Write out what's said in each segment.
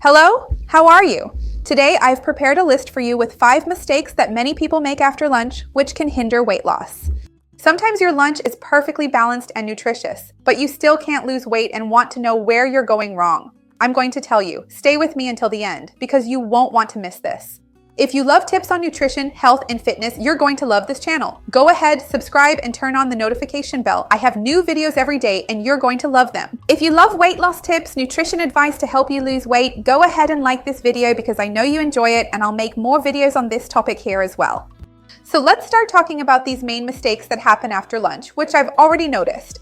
Hello, how are you? Today I've prepared a list for you with 5 mistakes that many people make after lunch which can hinder weight loss. Sometimes your lunch is perfectly balanced and nutritious, but you still can't lose weight and want to know where you're going wrong. I'm going to tell you, stay with me until the end because you won't want to miss this. If you love tips on nutrition, health, and fitness, you're going to love this channel. Go ahead, subscribe, and turn on the notification bell. I have new videos every day and you're going to love them. If you love weight loss tips, nutrition advice to help you lose weight, go ahead and like this video because I know you enjoy it and I'll make more videos on this topic here as well. So let's start talking about these main mistakes that happen after lunch, which I've already noticed.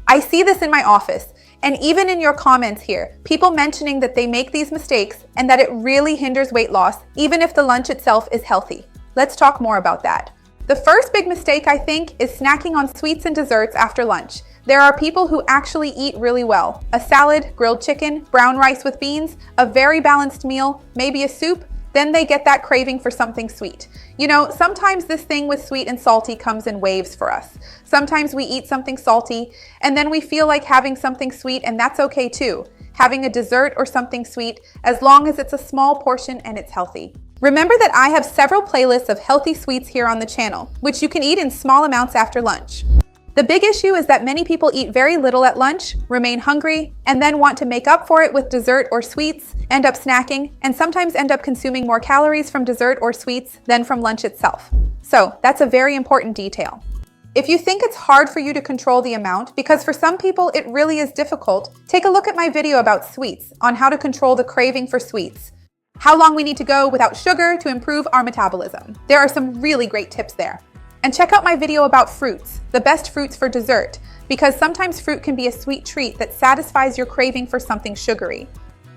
I see this in my office. And even in your comments here, people mentioning that they make these mistakes and that it really hinders weight loss, even if the lunch itself is healthy. Let's talk more about that. The first big mistake, I think, is snacking on sweets and desserts after lunch. There are people who actually eat really well. A salad, grilled chicken, brown rice with beans, a very balanced meal, maybe a soup, then they get that craving for something sweet. You know, sometimes this thing with sweet and salty comes in waves for us. Sometimes we eat something salty and then we feel like having something sweet, and that's okay too. Having a dessert or something sweet, as long as it's a small portion and it's healthy. Remember that I have several playlists of healthy sweets here on the channel, which you can eat in small amounts after lunch. The big issue is that many people eat very little at lunch, remain hungry, and then want to make up for it with dessert or sweets, end up snacking, and sometimes end up consuming more calories from dessert or sweets than from lunch itself. So that's a very important detail. If you think it's hard for you to control the amount, because for some people it really is difficult, take a look at my video about sweets on how to control the craving for sweets. How long we need to go without sugar to improve our metabolism. There are some really great tips there. And check out my video about fruits, the best fruits for dessert, because sometimes fruit can be a sweet treat that satisfies your craving for something sugary.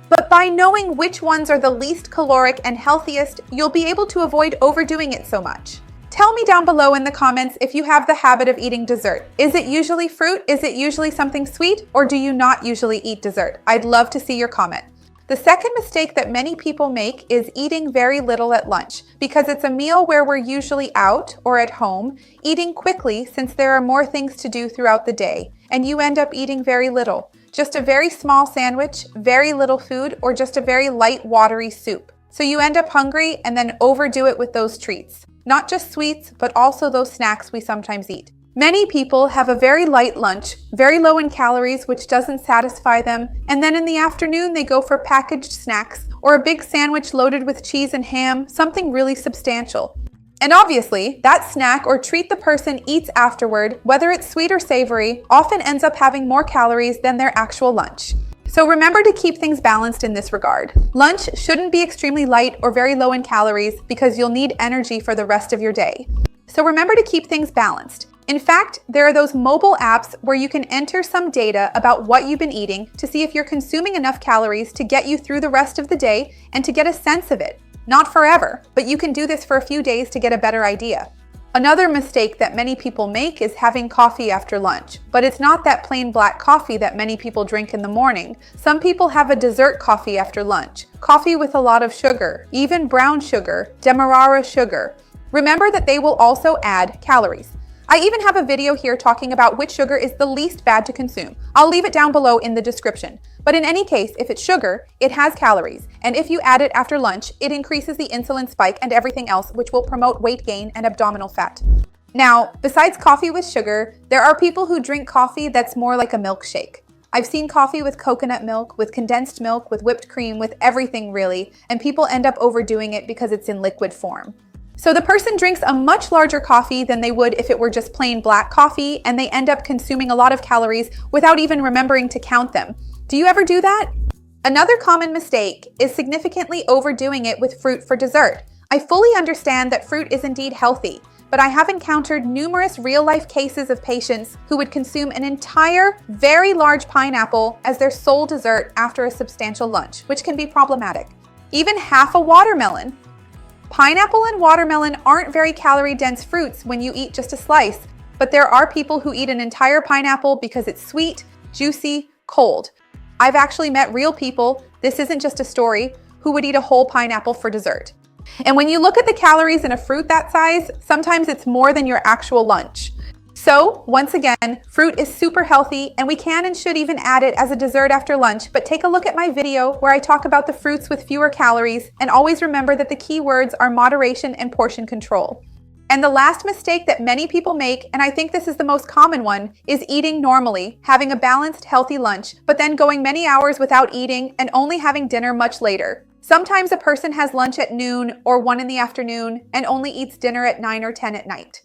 But by knowing which ones are the least caloric and healthiest, you'll be able to avoid overdoing it so much. Tell me down below in the comments if you have the habit of eating dessert. Is it usually fruit? Is it usually something sweet? Or do you not usually eat dessert? I'd love to see your comment. The second mistake that many people make is eating very little at lunch, because it's a meal where we're usually out or at home, eating quickly since there are more things to do throughout the day, and you end up eating very little. Just a very small sandwich, very little food, or just a very light watery soup. So you end up hungry and then overdo it with those treats. Not just sweets, but also those snacks we sometimes eat. Many people have a very light lunch, very low in calories, which doesn't satisfy them, and then in the afternoon they go for packaged snacks or a big sandwich loaded with cheese and ham, something really substantial. And obviously, that snack or treat the person eats afterward, whether it's sweet or savory, often ends up having more calories than their actual lunch. So remember to keep things balanced in this regard. Lunch shouldn't be extremely light or very low in calories because you'll need energy for the rest of your day. So remember to keep things balanced. In fact, there are those mobile apps where you can enter some data about what you've been eating to see if you're consuming enough calories to get you through the rest of the day and to get a sense of it. Not forever, but you can do this for a few days to get a better idea. Another mistake that many people make is having coffee after lunch, but it's not that plain black coffee that many people drink in the morning. Some people have a dessert coffee after lunch, coffee with a lot of sugar, even brown sugar, demerara sugar. Remember that they will also add calories. I even have a video here talking about which sugar is the least bad to consume. I'll leave it down below in the description. But in any case, if it's sugar, it has calories. And if you add it after lunch, it increases the insulin spike and everything else, which will promote weight gain and abdominal fat. Now, besides coffee with sugar, there are people who drink coffee that's more like a milkshake. I've seen coffee with coconut milk, with condensed milk, with whipped cream, with everything really, and people end up overdoing it because it's in liquid form. So the person drinks a much larger coffee than they would if it were just plain black coffee, and they end up consuming a lot of calories without even remembering to count them. Do you ever do that? Another common mistake is significantly overdoing it with fruit for dessert. I fully understand that fruit is indeed healthy, but I have encountered numerous real-life cases of patients who would consume an entire, very large pineapple as their sole dessert after a substantial lunch, which can be problematic. Even half a watermelon. Pineapple and watermelon aren't very calorie-dense fruits when you eat just a slice, but there are people who eat an entire pineapple because it's sweet, juicy, cold. I've actually met real people, this isn't just a story, who would eat a whole pineapple for dessert. And when you look at the calories in a fruit that size, sometimes it's more than your actual lunch. So, once again, fruit is super healthy and we can and should even add it as a dessert after lunch, but take a look at my video where I talk about the fruits with fewer calories, and always remember that the key words are moderation and portion control. And the last mistake that many people make, and I think this is the most common one, is eating normally, having a balanced, healthy lunch, but then going many hours without eating and only having dinner much later. Sometimes a person has lunch at noon or 1 in the afternoon and only eats dinner at 9 or 10 at night.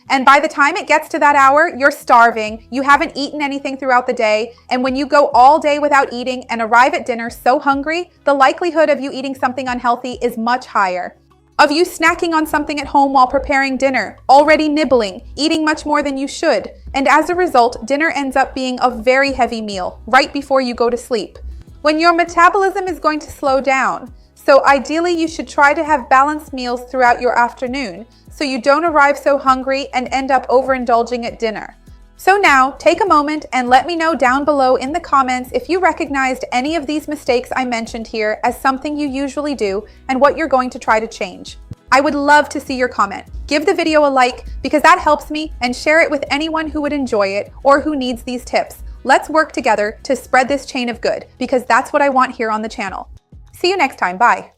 And by the time it gets to that hour, you're starving, you haven't eaten anything throughout the day, and when you go all day without eating and arrive at dinner so hungry, the likelihood of you eating something unhealthy is much higher. Of you snacking on something at home while preparing dinner, already nibbling, eating much more than you should, and as a result, dinner ends up being a very heavy meal right before you go to sleep. When your metabolism is going to slow down, so ideally you should try to have balanced meals throughout your afternoon, so you don't arrive so hungry and end up overindulging at dinner. So now, take a moment and let me know down below in the comments if you recognized any of these mistakes I mentioned here as something you usually do and what you're going to try to change. I would love to see your comment. Give the video a like because that helps me, and share it with anyone who would enjoy it or who needs these tips. Let's work together to spread this chain of good because that's what I want here on the channel. See you next time. Bye.